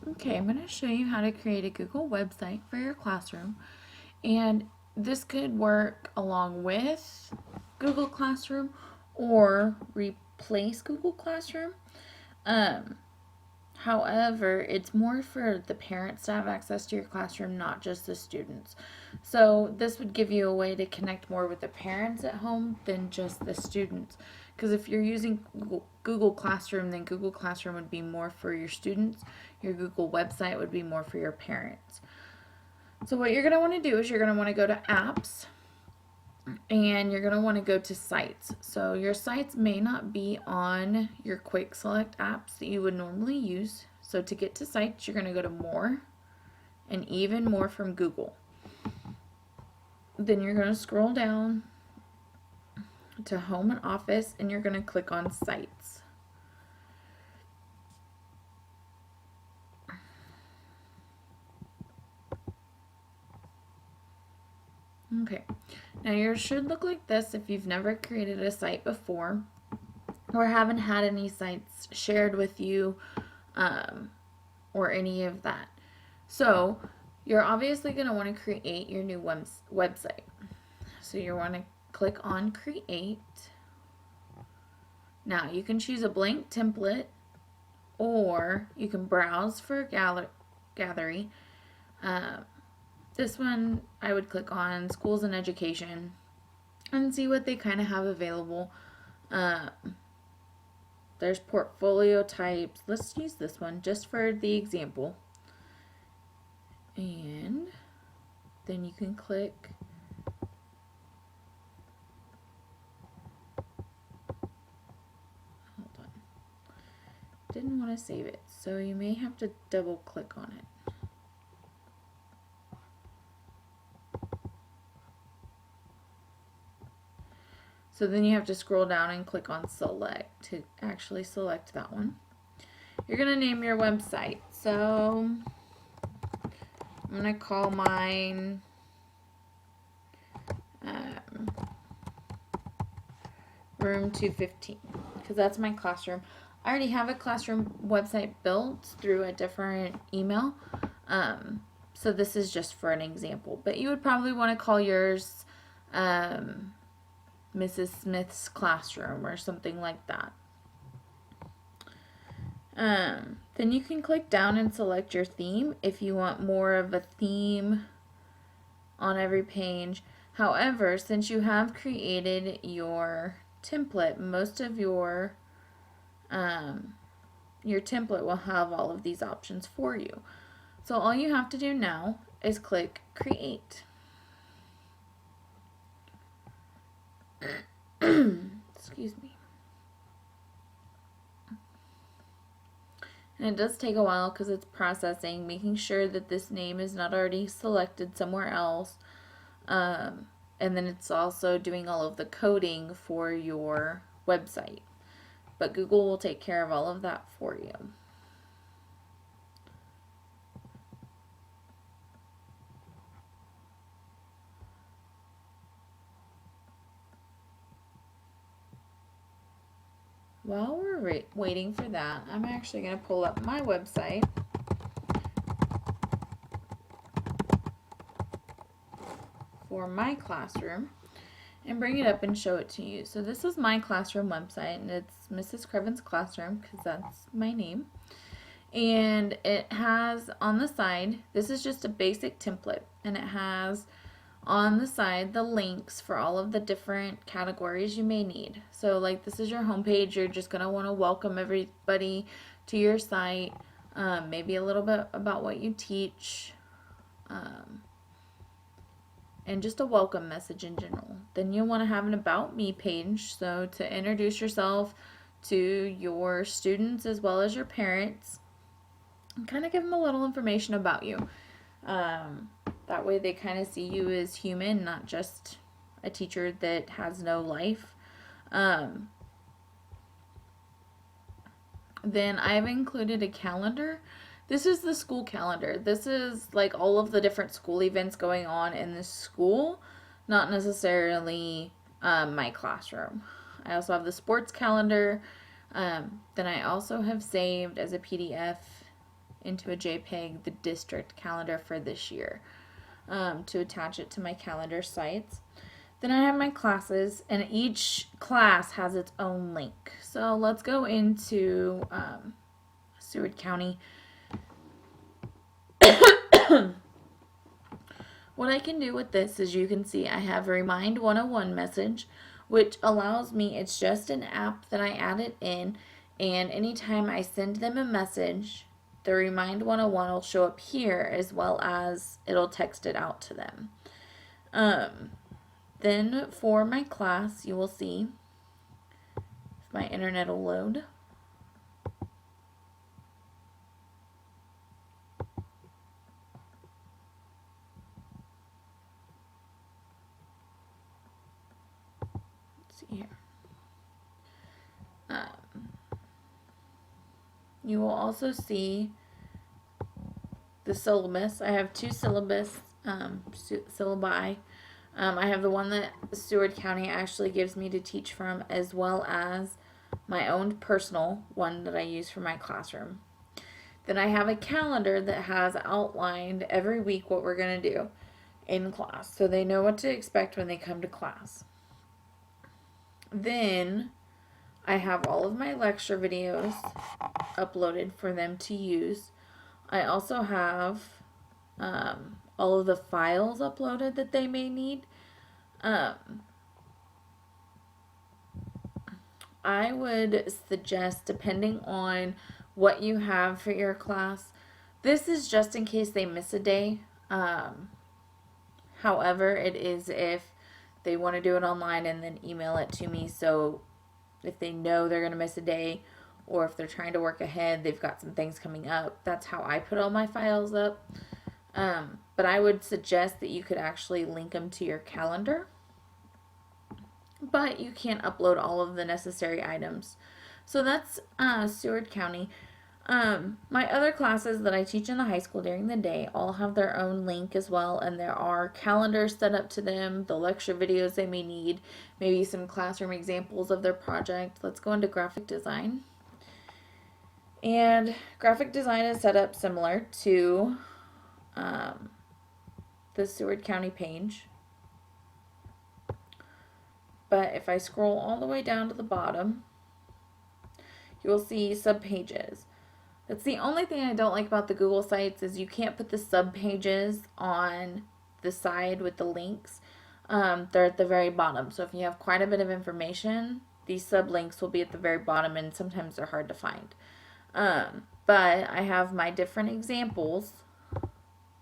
Okay, I'm going to show you how to create a Google website for your classroom. And this could work along with Google Classroom or replace Google Classroom. Um, However, it's more for the parents to have access to your classroom, not just the students. So this would give you a way to connect more with the parents at home than just the students. Because if you're using Google Classroom, then Google Classroom would be more for your students. Your Google website would be more for your parents. So what you're going to want to do is you're going to want to go to apps and you're going to want to go to sites. So your sites may not be on your quick select apps that you would normally use. So to get to sites, you're going to go to more and even more from Google. Then you're going to scroll down to home and office and you're going to click on sites. Okay, now yours should look like this if you've never created a site before or haven't had any sites shared with you or any of that. So you're obviously going to want to create your new website. So you want to click on create. Now you can choose a blank template or you can browse for a gallery. This one I would click on schools and education and see what they kind of have available. There's portfolio types. Let's use this one just for the example. And then you can click hold on. Didn't want to save it, so you may have to double click on it. So then you have to scroll down and click on select to actually select that one. You're going to name your website. So I'm going to call mine Room 215 because that's my classroom. I already have a classroom website built through a different email. So this is just for an example. But you would probably want to call yours Mrs. Smith's classroom or something like that. Then you can click down and select your theme if you want more of a theme on every page. However, since you have created your template, most of your template will have all of these options for you. So all you have to do now is click create. Excuse me. And it does take a while because it's processing, making sure that this name is not already selected somewhere else. And then it's also doing all of the coding for your website. But Google will take care of all of that for you. While we're waiting for that, I'm actually going to pull up my website. For my classroom and bring it up and show it to you. So this is my classroom website and it's Mrs. Creven's classroom because that's my name. And it has on the side, this is just a basic template, and it has on the side the links for all of the different categories you may need. So like this is your homepage, you're just going to want to welcome everybody to your site, maybe a little bit about what you teach, and just a welcome message in general. Then you'll want to have an about me page, so to introduce yourself to your students as well as your parents and kind of give them a little information about you. That way they kind of see you as human, not just a teacher that has no life. Then I've included a calendar. This is the school calendar. This is like all of the different school events going on in the school, not necessarily my classroom. I also have the sports calendar. Then I also have saved as a PDF into a JPEG the district calendar for this year to attach it to my calendar sites. Then I have my classes, and each class has its own link. So let's go into Seward County. What I can do with this is you can see I have a Remind 101 message, which allows me, it's just an app that I added in, and anytime I send them a message, the Remind 101 will show up here as well as it'll text it out to them. Then for my class, you will see if my internet will load. Let's see here. You will also see the syllabus. I have two syllabi. I have the one that Seward County actually gives me to teach from, as well as my own personal one that I use for my classroom. Then I have a calendar that has outlined every week what we're going to do in class, so they know what to expect when they come to class. Then I have all of my lecture videos uploaded for them to use. I also have all of the files uploaded that they may need. I would suggest, depending on what you have for your class, this is just in case they miss a day. However, it is if they want to do it online and then email it to me. So if they know they're going to miss a day, or if they're trying to work ahead, they've got some things coming up. That's how I put all my files up. But I would suggest that you could actually link them to your calendar. But you can't upload all of the necessary items. So that's Seward County. My other classes that I teach in the high school during the day all have their own link as well, and there are calendars set up to them, the lecture videos they may need, maybe some classroom examples of their project. Let's go into graphic design. And graphic design is set up similar to the Seward County page. But if I scroll all the way down to the bottom, you will see subpages. That's the only thing I don't like about the Google Sites is you can't put the subpages on the side with the links. They're at the very bottom. So if you have quite a bit of information, these sublinks will be at the very bottom, and sometimes they're hard to find. But I have my different examples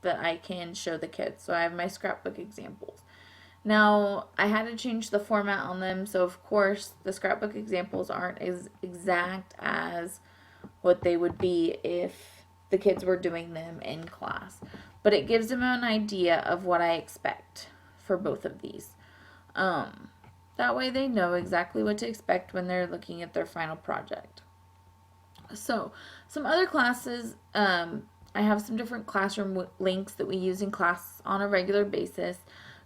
that I can show the kids. So I have my scrapbook examples. Now, I had to change the format on them, so of course the scrapbook examples aren't as exact as what they would be if the kids were doing them in class. But it gives them an idea of what I expect for both of these. That way they know exactly what to expect when they're looking at their final project. So, some other classes, I have some different classroom links that we use in class on a regular basis.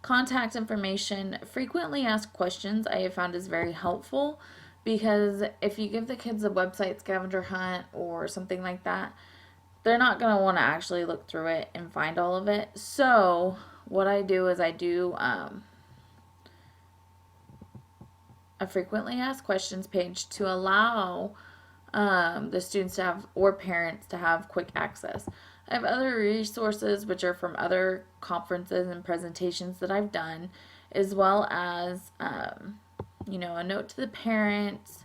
Contact information, frequently asked questions I have found is very helpful, because if you give the kids a website scavenger hunt or something like that, they're not going to want to actually look through it and find all of it. So what I do is I do a frequently asked questions page to allow the students to have, or parents to have, quick access. I have other resources which are from other conferences and presentations that I've done, as well as a note to the parents,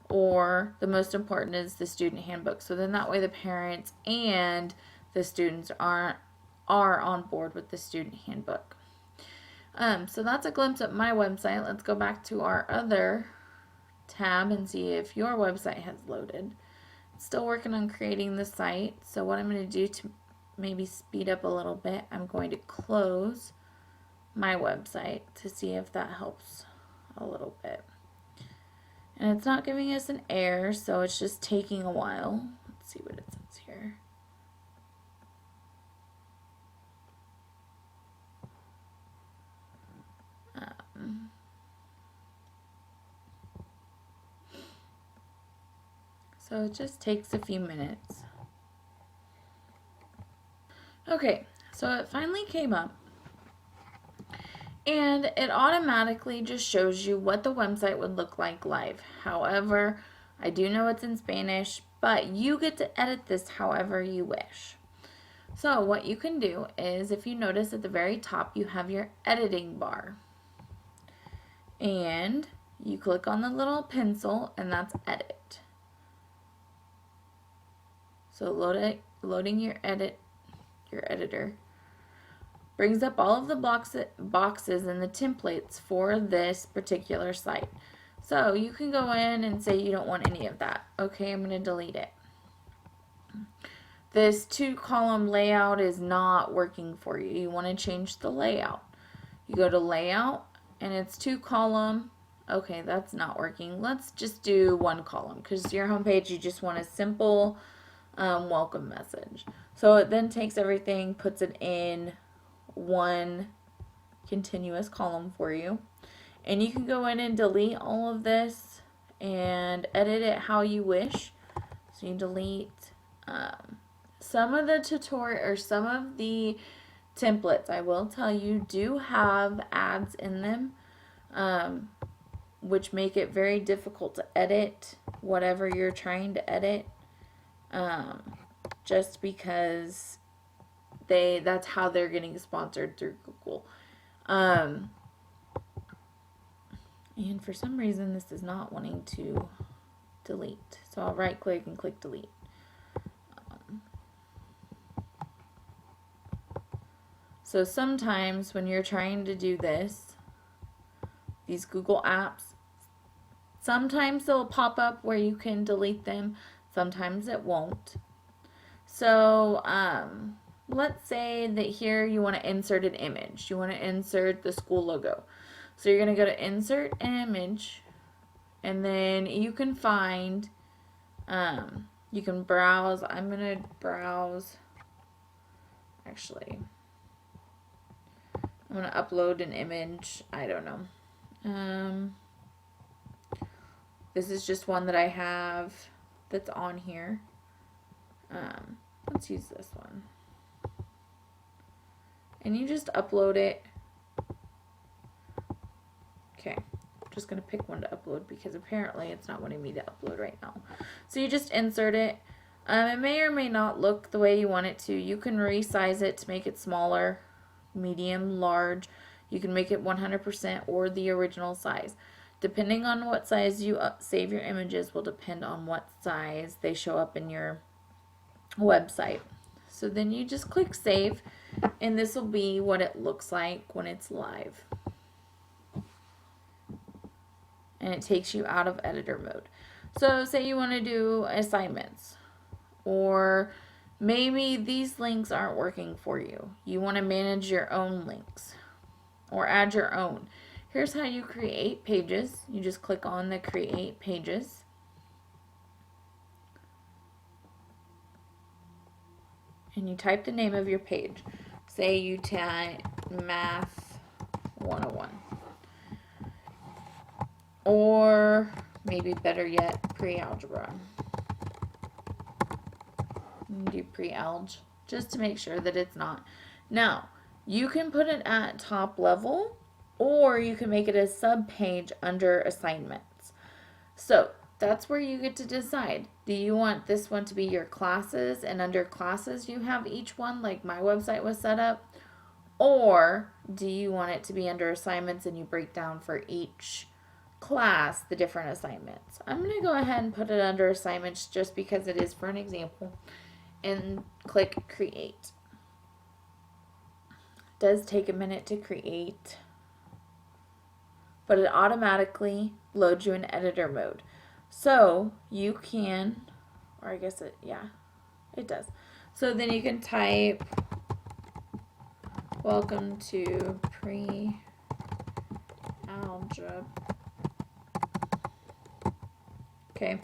or the most important is the student handbook. So then that way the parents and the students are on board with the student handbook. So that's a glimpse at my website. Let's go back to our other tab and see if your website has loaded. Still working on creating the site. So what I'm going to do to maybe speed up a little bit, I'm going to close my website to see if that helps a little bit. And it's not giving us an error, so it's just taking a while. Let's see what it says here. So it just takes a few minutes. Okay, so it finally came up and it automatically just shows you what the website would look like live. However, I do know it's in Spanish, but you get to edit this however you wish. So what you can do is, if you notice at the very top, you have your editing bar. And you click on the little pencil and that's edit. So loading your editor brings up all of the boxes and the templates for this particular site. So you can go in and say you don't want any of that. Okay, I'm going to delete it. This 2-column layout is not working for you. You want to change the layout. You go to layout and it's 2-column. Okay, that's not working. Let's just do 1 column because your homepage, you just want a simple welcome message. So it then takes everything, puts it in 1 continuous column for you. And you can go in and delete all of this and edit it how you wish. So you delete some of the tutorial or some of the templates, I will tell you, do have ads in them, which make it very difficult to edit whatever you're trying to edit, just because that's how they're getting sponsored through Google. And for some reason this is not wanting to delete. So I'll right click and click delete. So sometimes when you're trying to do this, these Google apps, sometimes they'll pop up where you can delete them, sometimes it won't. So let's say that here you want to insert an image. You want to insert the school logo. So you're going to go to insert an image, and then you can find, you can browse. I'm going to browse, actually, I'm going to upload an image. I don't know. This is just one that I have that's on here. Let's use this one. And you just upload it. Okay, I'm just going to pick one to upload because apparently it's not wanting me to upload right now. So you just insert it. It may or may not look the way you want it to. You can resize it to make it smaller, medium, large. You can make it 100% or the original size. Depending on what size you save your images will depend on what size they show up in your website. So then you just click save, and this will be what it looks like when it's live. And it takes you out of editor mode. So say you want to do assignments, or maybe these links aren't working for you. You want to manage your own links or add your own. Here's how you create pages. You just click on the create pages. And you type the name of your page. Say you type Math 101. Or maybe better yet, pre-algebra. Do pre-alg just to make sure that it's not. Now, you can put it at top level, or you can make it a sub-page under assignments. So that's where you get to decide. Do you want this one to be your classes, and under classes you have each one like my website was set up? Or do you want it to be under assignments and you break down for each class the different assignments? I'm going to go ahead and put it under assignments just because it is for an example, and click create. It does take a minute to create, but it automatically loads you in editor mode. So you can, or I guess it does. So then you can type, welcome to pre-algebra. Okay.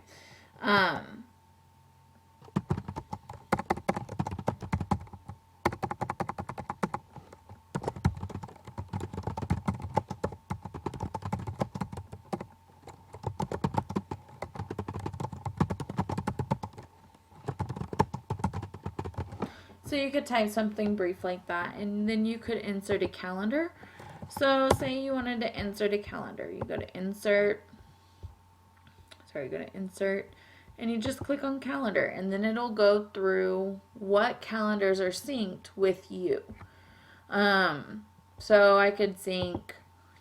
So you could type something brief like that, and then you could insert a calendar. So say you wanted to insert a calendar. You go to insert, and you just click on calendar, and then it'll go through what calendars are synced with you. So I could sync,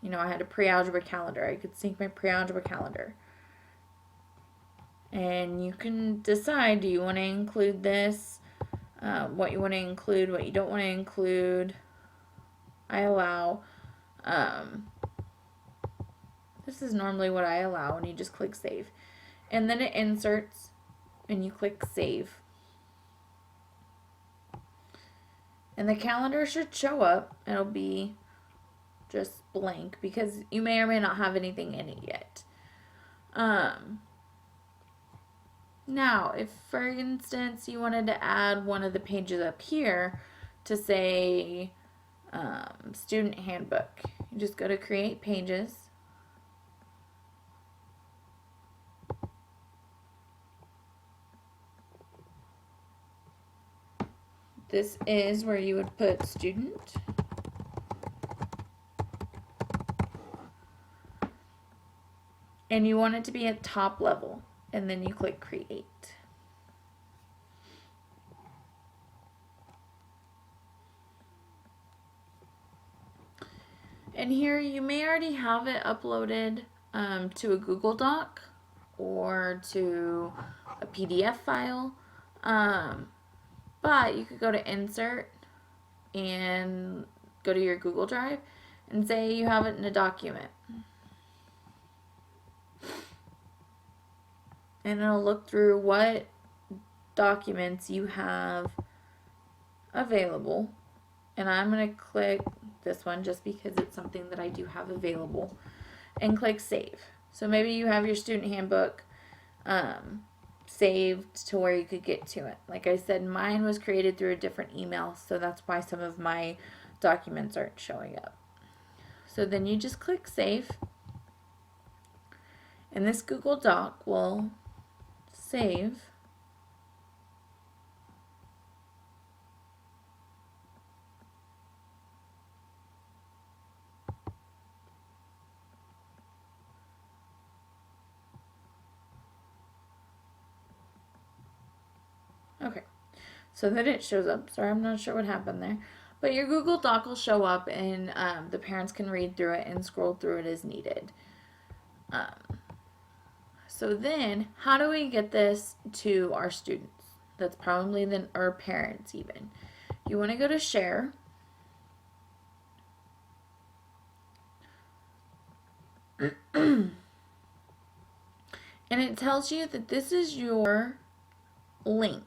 I had a pre-algebra calendar. I could sync my pre-algebra calendar. And you can decide, do you want to include this, what you want to include, what you don't want to include. I allow. This is normally what I allow, and you just click save. And then it inserts, and you click save. And the calendar should show up. It'll be just blank because you may or may not have anything in it yet. Now, if for instance you wanted to add one of the pages up here to say student handbook, you just go to create pages. This is where you would put student. And you want it to be at top level. And then you click create. And here you may already have it uploaded to a Google Doc or to a PDF file. But you could go to insert and go to your Google Drive and say you have it in a document. And it'll look through what documents you have available. And I'm going to click this one just because it's something that I do have available. And click save. So maybe you have your student handbook saved to where you could get to it. Like I said, mine was created through a different email, so that's why some of my documents aren't showing up. So then you just click save. And this Google Doc will save. Okay, so then it shows up. Sorry, I'm not sure what happened there. But your Google Doc will show up, and the parents can read through it and scroll through it as needed. So then, how do we get this to our students? That's probably our parents even. You want to go to share. And it tells you that this is your link.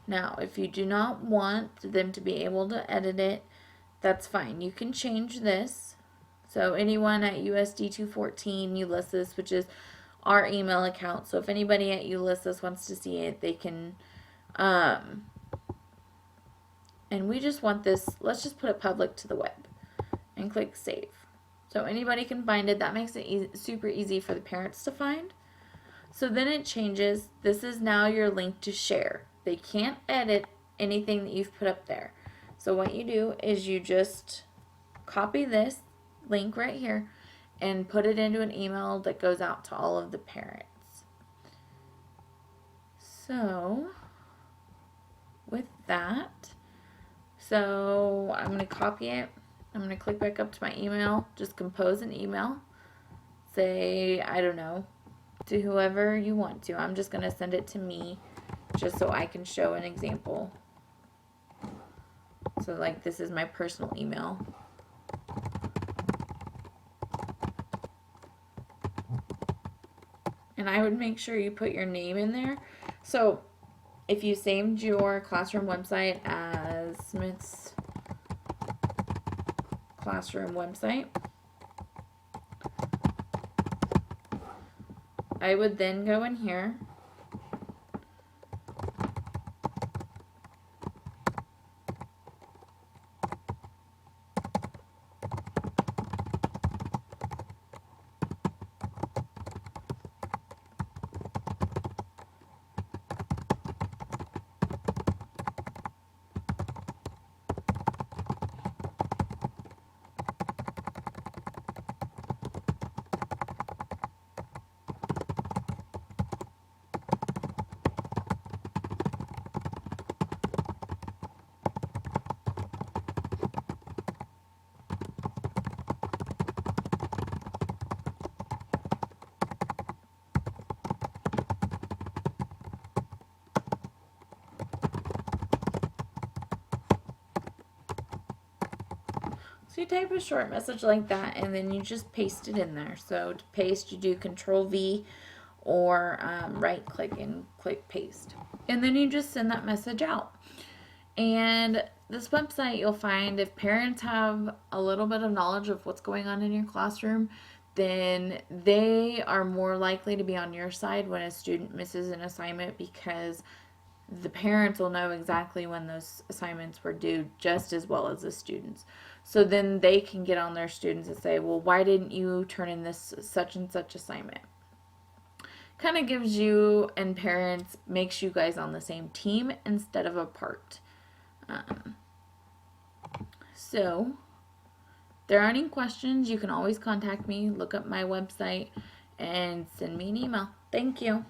Now, if you do not want them to be able to edit it, that's fine. You can change this. So anyone at USD 214 Ulysses, which is our email account. So if anybody at Ulysses wants to see it, they can. And we just want this. Let's just put it public to the web and click save. So anybody can find it. That makes it super easy for the parents to find. So then it changes. This is now your link to share. They can't edit anything that you've put up there. So what you do is you just copy this link right here and put it into an email that goes out to all of the parents. So with that, so I'm going to copy it. I'm going to click back up to my email, just compose an email. Say, I don't know, to whoever you want to. I'm just going to send it to me just so I can show an example. So like this is my personal email. And I would make sure you put your name in there. So if you saved your classroom website as Smith's classroom website, I would then go in here So you type a short message like that, and then you just paste it in there. So to paste, you do Control V or right click and click paste. And then you just send that message out. And this website, you'll find if parents have a little bit of knowledge of what's going on in your classroom, then they are more likely to be on your side when a student misses an assignment, because the parents will know exactly when those assignments were due just as well as the students. So then they can get on their students and say, well, why didn't you turn in this such and such assignment? Kind of gives you and parents, makes you guys on the same team instead of apart. So, if there are any questions, you can always contact me, look up my website, and send me an email. Thank you.